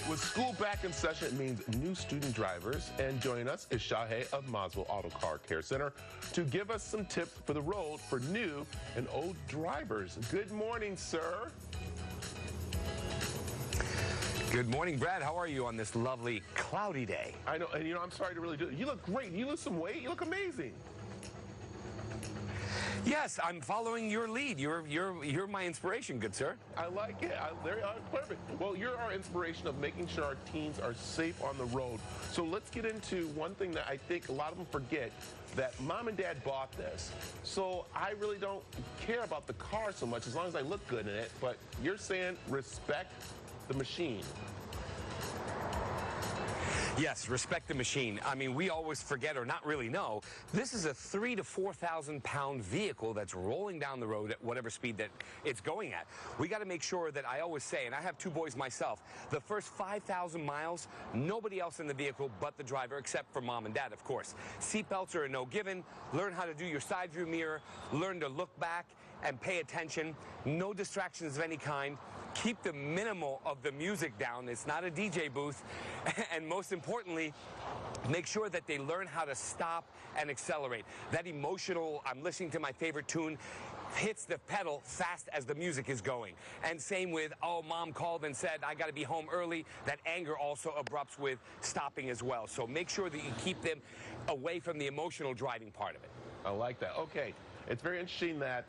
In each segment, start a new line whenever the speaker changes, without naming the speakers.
right, with school back in session, it means new student drivers. And joining us is Shahe of Mazvo Car Care Center to give us some tips for the road for new and old drivers. Good morning, sir.
Good morning, Brad. How are you on this lovely cloudy day?
I know, and I'm sorry to really do it. You look great. You lose some weight. You look amazing.
Yes, I'm following your lead. You're my inspiration, good sir.
I like it. There you are. Perfect. Well, you're our inspiration of making sure our teens are safe on the road. So let's get into one thing that I think a lot of them forget, that mom and dad bought this. So I really don't care about the car so much as long as I look good in it. But you're saying respect the machine.
Yes, respect the machine. I mean, we always forget or not really know. This is a 3,000 to 4,000 pound vehicle that's rolling down the road at whatever speed that it's going at. We got to make sure that, I always say, and I have two boys myself, the first 5,000 miles, nobody else in the vehicle but the driver, except for mom and dad, of course. Seatbelts are a no given. Learn how to do your side view mirror. Learn to look back and pay attention. No distractions of any kind. Keep the minimal of the music down. It's not a DJ booth. And most importantly, make sure that they learn how to stop and accelerate. That emotional, I'm listening to my favorite tune, hits the pedal fast as the music is going. And same with, oh, mom called and said, I got to be home early. That anger also abrupts with stopping as well. So make sure that you keep them away from the emotional driving part of it.
I like that. Okay. It's very interesting that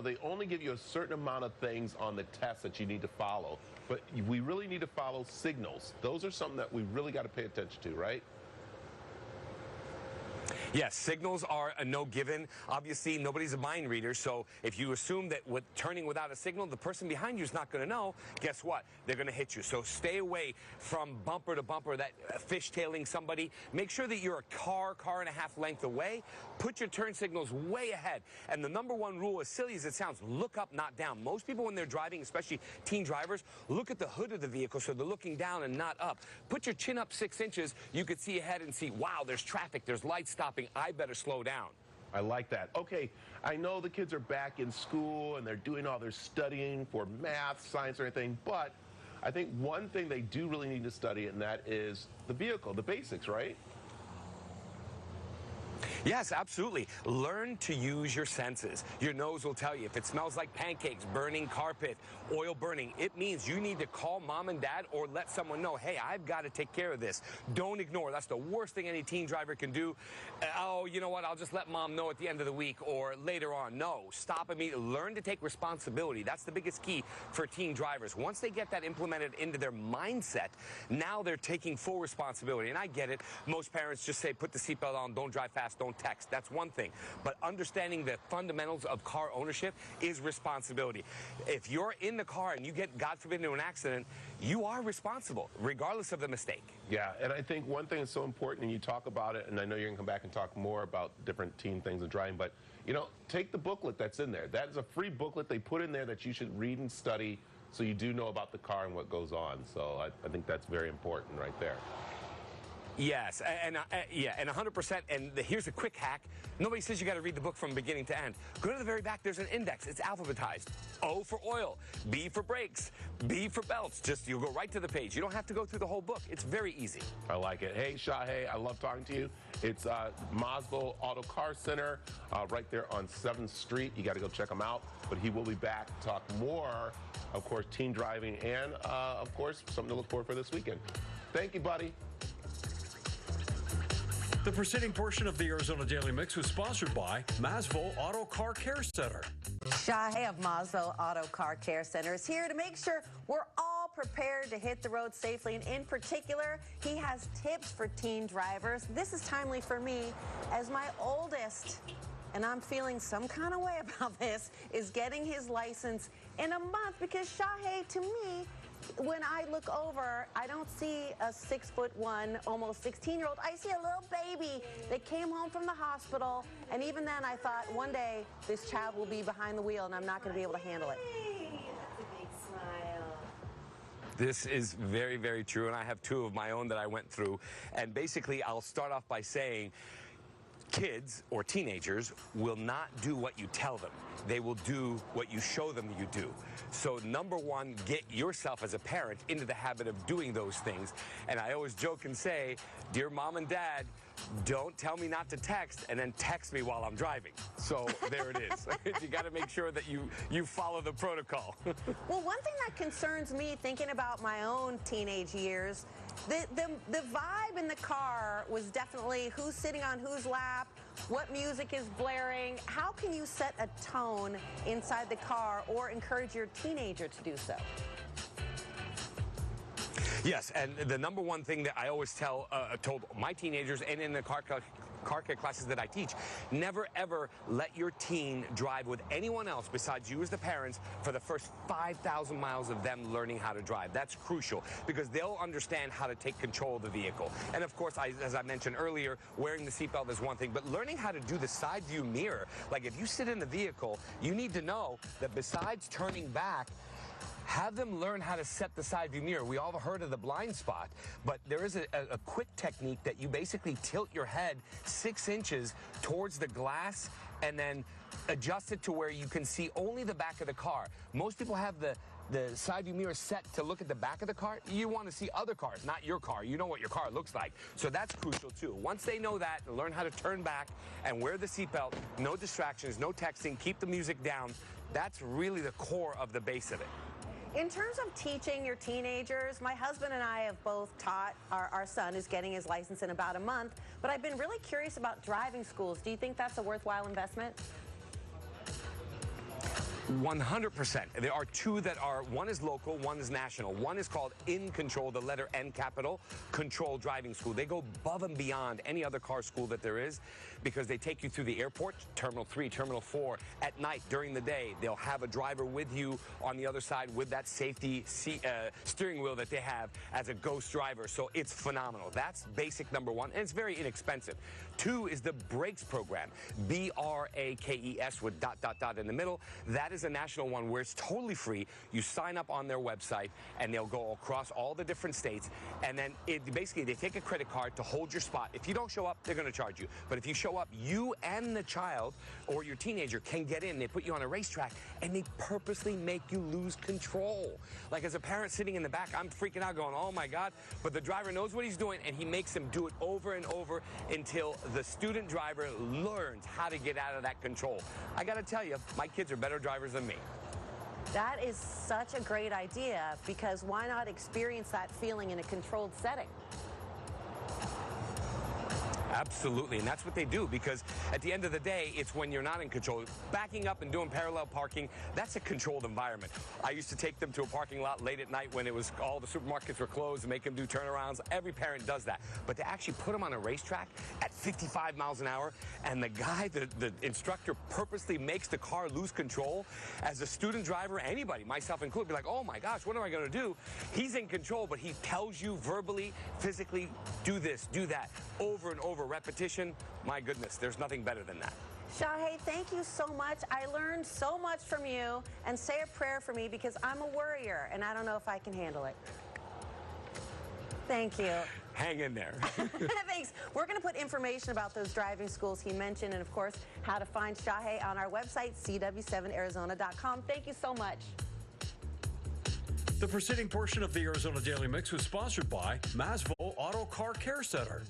they only give you a certain amount of things on the test that you need to follow, but we really need to follow signals. Those are something that we really got to pay attention to, right?
Yes, signals are a no given. Obviously, nobody's a mind reader, so if you assume that with turning without a signal, the person behind you is not going to know, guess what? They're going to hit you. So stay away from bumper to bumper, that fishtailing somebody. Make sure that you're a car and a half length away. Put your turn signals way ahead. And the number one rule, as silly as it sounds, look up, not down. Most people when they're driving, especially teen drivers, look at the hood of the vehicle so they're looking down and not up. Put your chin up 6 inches. You could see ahead and see, wow, there's traffic, there's lights stopping. I better slow down.
I like that. Okay, I know the kids are back in school and they're doing all their studying for math, science, or anything, but I think one thing they do really need to study, and that is the vehicle, the basics, right?
Yes, absolutely. Learn to use your senses. Your nose will tell you if it smells like pancakes, burning carpet, oil burning. It means you need to call mom and dad or let someone know, hey, I've got to take care of this. Don't ignore. That's the worst thing any teen driver can do. Oh, you know what? I'll just let mom know at the end of the week or later on. No, stop immediately. Learn to take responsibility. That's the biggest key for teen drivers. Once they get that implemented into their mindset, now they're taking full responsibility. And I get it. Most parents just say, put the seatbelt on, don't drive fast, don't text. That's one thing. But understanding the fundamentals of car ownership is responsibility. If you're in the car and you get, God forbid, into an accident, you are responsible, regardless of the mistake.
Yeah, and I think one thing is so important, and you talk about it, and I know you're going to come back and talk more about different teen things and driving, but, take the booklet that's in there. That is a free booklet they put in there that you should read and study so you do know about the car and what goes on. So I think that's very important right there.
Yes, and 100%. And here's a quick hack. Nobody says you got to read the book from beginning to end. Go to the very back. There's an index. It's alphabetized. O for oil, B for brakes, B for belts. You'll go right to the page. You don't have to go through the whole book. It's very easy.
I like it. Hey, Shahe, I love talking to you. It's Mazvo Car Center right there on 7th Street. You got to go check him out. But he will be back to talk more, of course, teen driving and, of course, something to look forward for this weekend. Thank you, buddy.
The preceding portion of the Arizona Daily Mix was sponsored by Mazvo Car Care Center.
Shahe of Mazvo Car Care Center is here to make sure we're all prepared to hit the road safely. And in particular, he has tips for teen drivers. This is timely for me as my oldest, and I'm feeling some kind of way about this, is getting his license in a month because Shahe, to me, when I look over, I don't see a 6'1", almost 16-year-old. I see a little baby that came home from the hospital, and even then I thought one day this child will be behind the wheel and I'm not going to be able to handle it.
That's a big smile.
This is very, very true, and I have two of my own that I went through. And basically, I'll start off by saying, kids or teenagers will not do what you tell them. They will do what you show them you do. So number one, get yourself as a parent into the habit of doing those things. And I always joke and say, dear mom and dad, don't tell me not to text and then text me while I'm driving. So there it is. You got to make sure that you follow the protocol.
Well, one thing that concerns me thinking about my own teenage years, the vibe in the car was definitely who's sitting on whose lap, what music is blaring. How can you set a tone inside the car or encourage your teenager to do so?
Yes, and the number one thing that I always told my teenagers and in the car care classes that I teach, never ever let your teen drive with anyone else besides you as the parents for the first 5,000 miles of them learning how to drive. That's crucial because they'll understand how to take control of the vehicle. And of course, as I mentioned earlier, wearing the seatbelt is one thing, but learning how to do the side view mirror, like if you sit in the vehicle, you need to know that besides turning back, have them learn how to set the side view mirror. We all have heard of the blind spot, but there is a quick technique that you basically tilt your head 6 inches towards the glass and then adjust it to where you can see only the back of the car. Most people have the side view mirror set to look at the back of the car. You want to see other cars, not your car. You know what your car looks like. So that's crucial too. Once they know that and learn how to turn back and wear the seatbelt, no distractions, no texting, keep the music down, that's really the core of the base of it.
In terms of teaching your teenagers, my husband and I have both taught our son who's getting his license in about a month, but I've been really curious about driving schools. Do you think that's a worthwhile investment?
100%. There are two that are, one is local, one is national. One is called In Control, the letter N capital, Control Driving School. They go above and beyond any other car school that there is because they take you through the airport, Terminal 3, Terminal 4. At night, during the day, they'll have a driver with you on the other side with that safety steering wheel that they have as a ghost driver. So it's phenomenal. That's basic number one, and it's very inexpensive. Two is the brakes program, BRAKES with ... in the middle. That is a national one where it's totally free. You sign up on their website and they'll go across all the different states, and then basically they take a credit card to hold your spot. If you don't show up, they're going to charge you. But if you show up, you and the child or your teenager can get in. They put you on a racetrack and they purposely make you lose control. Like as a parent sitting in the back, I'm freaking out going, oh my God. But the driver knows what he's doing and he makes them do it over and over until the student driver learns how to get out of that control. I got to tell you, my kids are better drivers than me.
That is such a great idea because why not experience that feeling in a controlled setting?
Absolutely, and that's what they do because at the end of the day, it's when you're not in control. Backing up and doing parallel parking, that's a controlled environment. I used to take them to a parking lot late at night when it was all the supermarkets were closed and make them do turnarounds. Every parent does that. But to actually put them on a racetrack at 55 miles an hour and the guy, the instructor purposely makes the car lose control, as a student driver, anybody, myself included, be like, oh my gosh, what am I going to do? He's in control, but he tells you verbally, physically, do this, do that, over and over. Repetition, my goodness, there's nothing better than that.
Shahe, thank you so much. I learned so much from you, and say a prayer for me because I'm a worrier and I don't know if I can handle it. Thank you.
Hang in there.
Thanks. We're going to put information about those driving schools he mentioned and, of course, how to find Shahe on our website, cw7arizona.com. Thank you so much.
The preceding portion of the Arizona Daily Mix was sponsored by Mazvo Car Care Center.